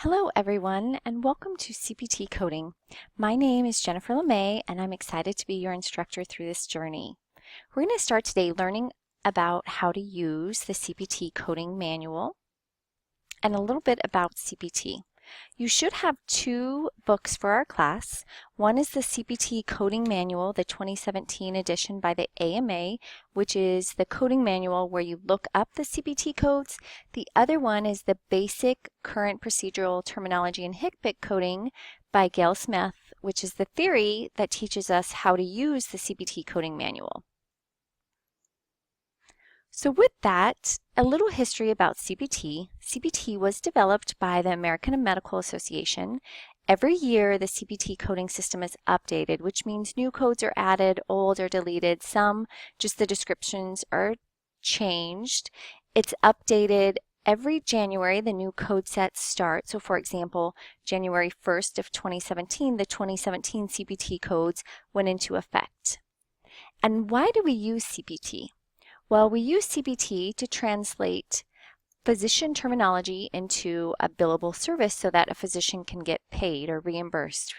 Hello everyone and welcome to CPT Coding. My name is Jennifer LeMay and I'm excited to be your instructor through this journey. We're going to start today learning about how to use the CPT Coding Manual and a little bit about CPT. You should have two books for our class. One is the CPT Coding Manual, the 2017 edition by the AMA, which is the coding manual where you look up the CPT codes. The other one is the Basic Current Procedural Terminology and HCPC Coding by Gail Smith, which is the theory that teaches us how to use the CPT Coding Manual. So with that, a little history about CPT. CPT was developed by the American Medical Association. Every year, the CPT coding system is updated, which means new codes are added, old are deleted, some just the descriptions are changed. It's updated every January, the new code sets start. So for example, January 1st of 2017, the 2017 CPT codes went into effect. And why do we use CPT? Well, we use CPT to translate physician terminology into a billable service so that a physician can get paid or reimbursed.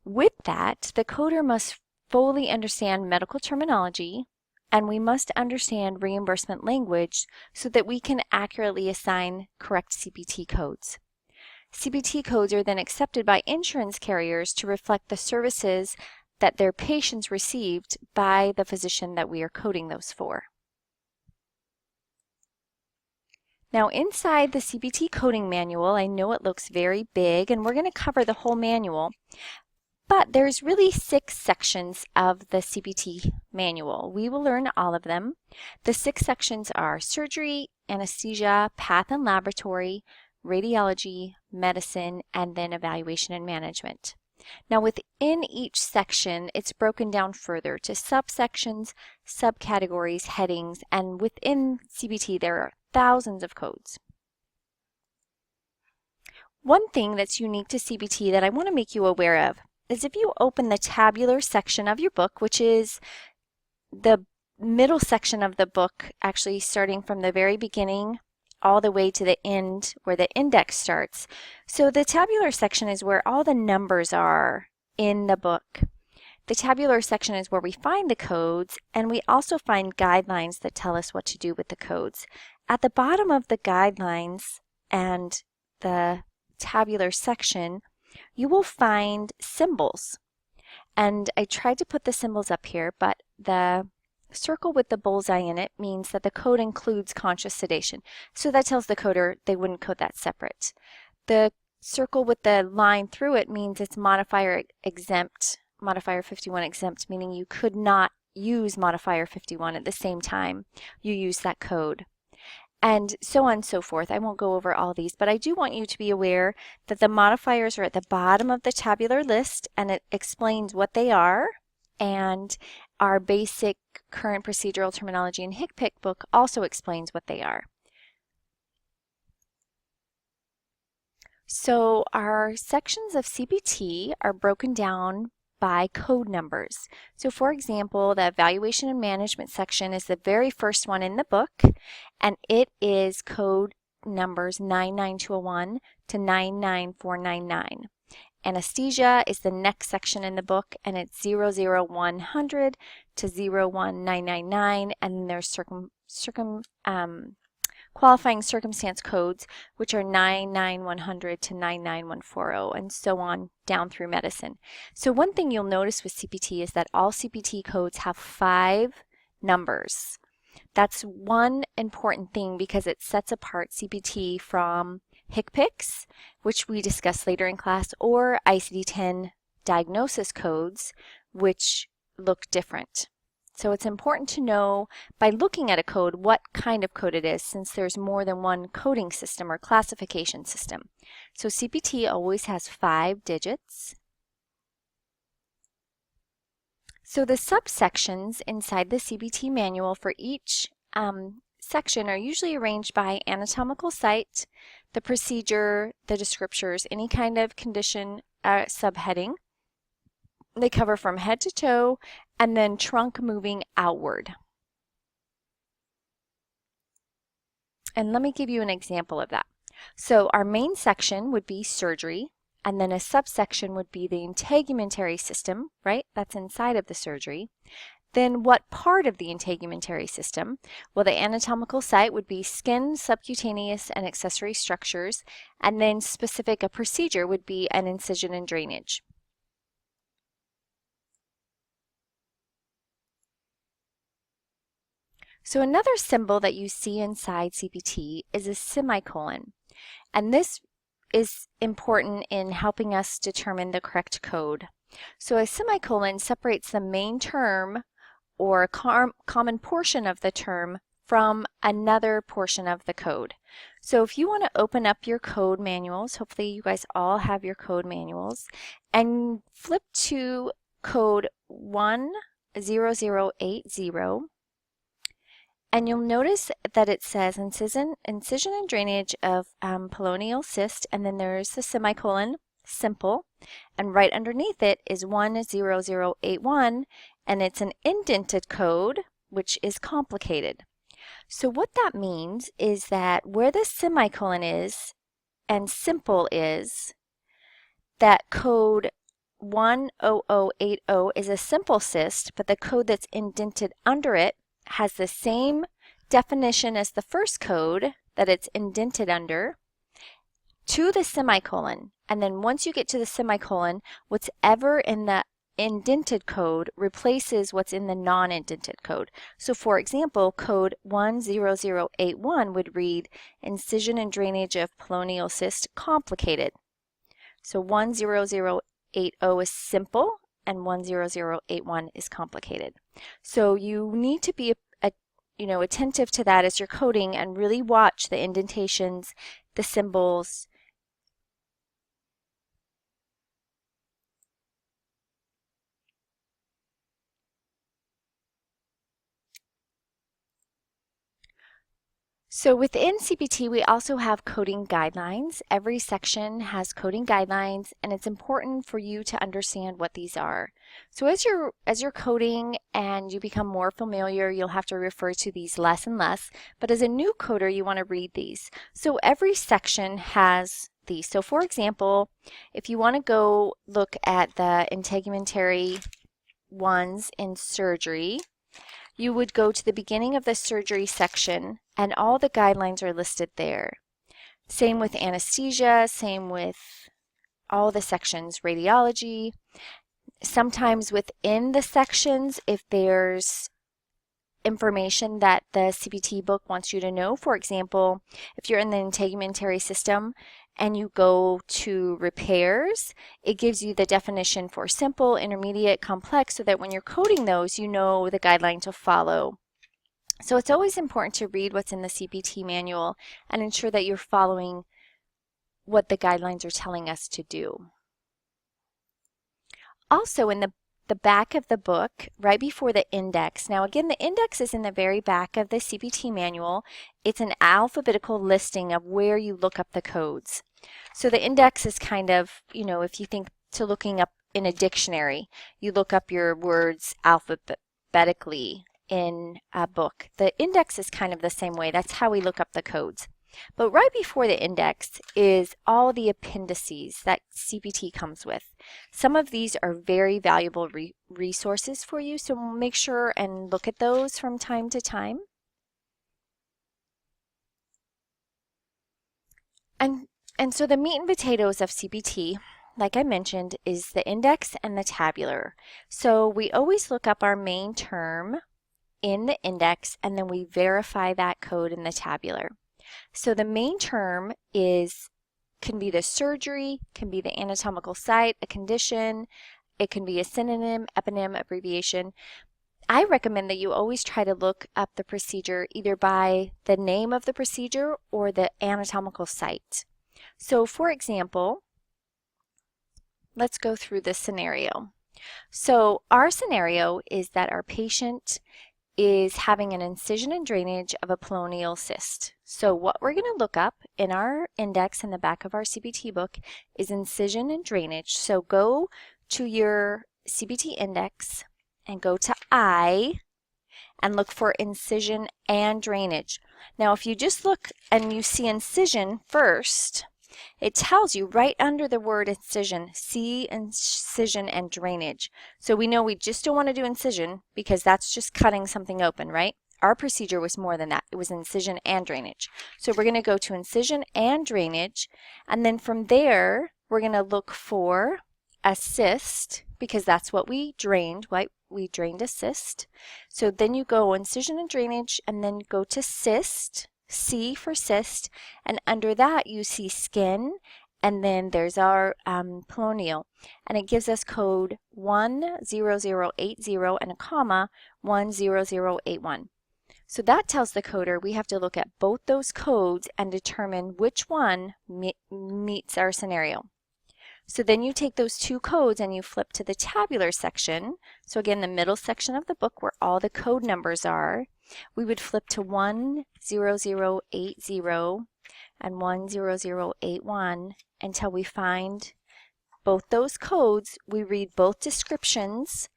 With that, the coder must fully understand medical terminology, and we must understand reimbursement language so that we can accurately assign correct CPT codes. CPT codes are then accepted by insurance carriers to reflect the services that their patients received by the physician that we are coding those for. Now inside the CPT Coding Manual, I know it looks very big and we're going to cover the whole manual, but there's really 6 sections of the CPT manual. We will learn all of them. The 6 sections are surgery, anesthesia, path and laboratory, radiology, medicine, and then evaluation and management. Now within each section, it's broken down further to subsections, subcategories, headings, and within CPT there are thousands of codes. One thing that's unique to CPT that I want to make you aware of is if you open the tabular section of your book, which is the middle section of the book, actually starting from the very beginning all the way to the end where the index starts. So the tabular section is where all the numbers are in the book. The tabular section is where we find the codes, and we also find guidelines that tell us what to do with the codes. At the bottom of the guidelines and the tabular section, you will find symbols. And I tried to put the symbols up here, but the circle with the bullseye in it means that the code includes conscious sedation. So that tells the coder they wouldn't code that separate. The circle with the line through it means it's modifier exempt, modifier 51 exempt, meaning you could not use modifier 51 at the same time you use that code. And so on and so forth. I won't go over all these, but I do want you to be aware that the modifiers are at the bottom of the tabular list, and it explains what they are. And our Basic Current Procedural Terminology and HCPC book also explains what they are. So our sections of CPT are broken down by code numbers. So for example, the Evaluation and Management section is the very first one in the book, and it is code numbers 99201 to 99499. Anesthesia is the next section in the book, and it's 00100 to 01999, and then there's qualifying circumstance codes, which are 99100 to 99140, and so on down through medicine. So one thing you'll notice with CPT is that all CPT codes have 5 numbers. That's one important thing because it sets apart CPT from HCPCs, which we discuss later in class, or ICD-10 diagnosis codes, which look different. So it's important to know by looking at a code what kind of code it is, since there's more than one coding system or classification system. So CPT always has 5 digits. So the subsections inside the CPT manual for each section are usually arranged by anatomical site, the procedure, the descriptors, any kind of condition subheading. They cover from head to toe and then trunk moving outward. And let me give you an example of that. So our main section would be surgery, and then a subsection would be the integumentary system, right? That's inside of the surgery. Then what part of the integumentary system? Well, the anatomical site would be skin, subcutaneous, and accessory structures, and then specific a procedure would be an incision and drainage. So another symbol that you see inside CPT is a semicolon, and this is important in helping us determine the correct code. So a semicolon separates the main term or a common portion of the term from another portion of the code. So if you want to open up your code manuals, hopefully you guys all have your code manuals, and flip to code 10080, and you'll notice that it says incision and drainage of pilonial cyst, and then there's the semicolon, simple, and right underneath it is 10081, and it's an indented code, which is complicated. So what that means is that where the semicolon is and simple is, that code 10080 is a simple cyst, but the code that's indented under it has the same definition as the first code that it's indented under to the semicolon. And then once you get to the semicolon, what's ever in the indented code replaces what's in the non-indented code. So for example, code 10081 would read incision and drainage of pilonial cyst complicated. So 10080 is simple and 10081 is complicated. So you need to be attentive to that as you're coding and really watch the indentations, the symbols. So within CPT, we also have coding guidelines. Every section has coding guidelines, and it's important for you to understand what these are. So as you're coding and you become more familiar, you'll have to refer to these less and less. But as a new coder, you want to read these. So every section has these. So for example, if you want to go look at the integumentary ones in surgery, you would go to the beginning of the surgery section, and all the guidelines are listed there. Same with anesthesia, same with all the sections, radiology. Sometimes within the sections, if there's information that the CPT book wants you to know, for example, if you're in the integumentary system and you go to repairs, it gives you the definition for simple, intermediate, complex, so that when you're coding those, you know the guideline to follow. So it's always important to read what's in the CPT manual and ensure that you're following what the guidelines are telling us to do. Also in the back of the book, right before the index. Now again, the index is in the very back of the CPT manual. It's an alphabetical listing of where you look up the codes. So the index is kind of, if you think to looking up in a dictionary, you look up your words alphabetically in a book. The index is kind of the same way. That's how we look up the codes. But right before the index is all the appendices that CPT comes with. Some of these are very valuable resources for you, so make sure and look at those from time to time. And so the meat and potatoes of CPT, like I mentioned, is the index and the tabular. So we always look up our main term in the index, and then we verify that code in the tabular. So the main term can be the surgery, can be the anatomical site, a condition, it can be a synonym, eponym, abbreviation. I recommend that you always try to look up the procedure either by the name of the procedure or the anatomical site. So for example, let's go through this scenario. So our scenario is that our patient is having an incision and drainage of a pilonial cyst. So what we're going to look up in our index in the back of our CPT book is incision and drainage. So go to your CPT index and go to I, and look for incision and drainage. Now if you just look and you see incision first, it tells you right under the word incision, see incision and drainage. So we know we just don't want to do incision because that's just cutting something open, right? Our procedure was more than that. It was incision and drainage. So we're going to go to incision and drainage, and then from there we're going to look for a cyst because that's what we drained, right? We drained a cyst. So then you go incision and drainage and then go to cyst, C for cyst, and under that you see skin, and then there's our pilonial, and it gives us code 10080 and a comma 10081. So that tells the coder we have to look at both those codes and determine which one meets our scenario. So then you take those two codes and you flip to the tabular section. So again, the middle section of the book where all the code numbers are. We would flip to 10080 and 10081 until we find both those codes. We read both descriptions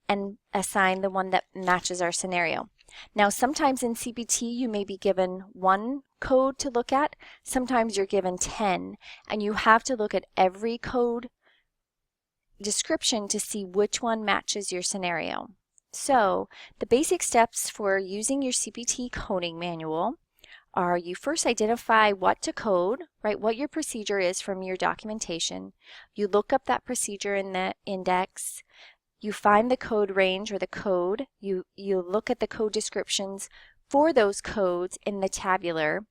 and assign the one that matches our scenario. Now sometimes in CPT you may be given one code to look at, sometimes you're given 10, and you have to look at every code description to see which one matches your scenario. So the basic steps for using your CPT coding manual are you first identify what to code, right, what your procedure is from your documentation. You look up that procedure in the index. You find the code range or the code. You look at the code descriptions for those codes in the tabular.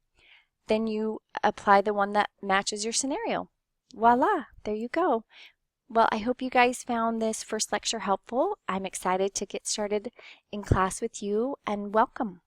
Then you apply the one that matches your scenario. Voila, there you go. Well, I hope you guys found this first lecture helpful. I'm excited to get started in class with you, and welcome.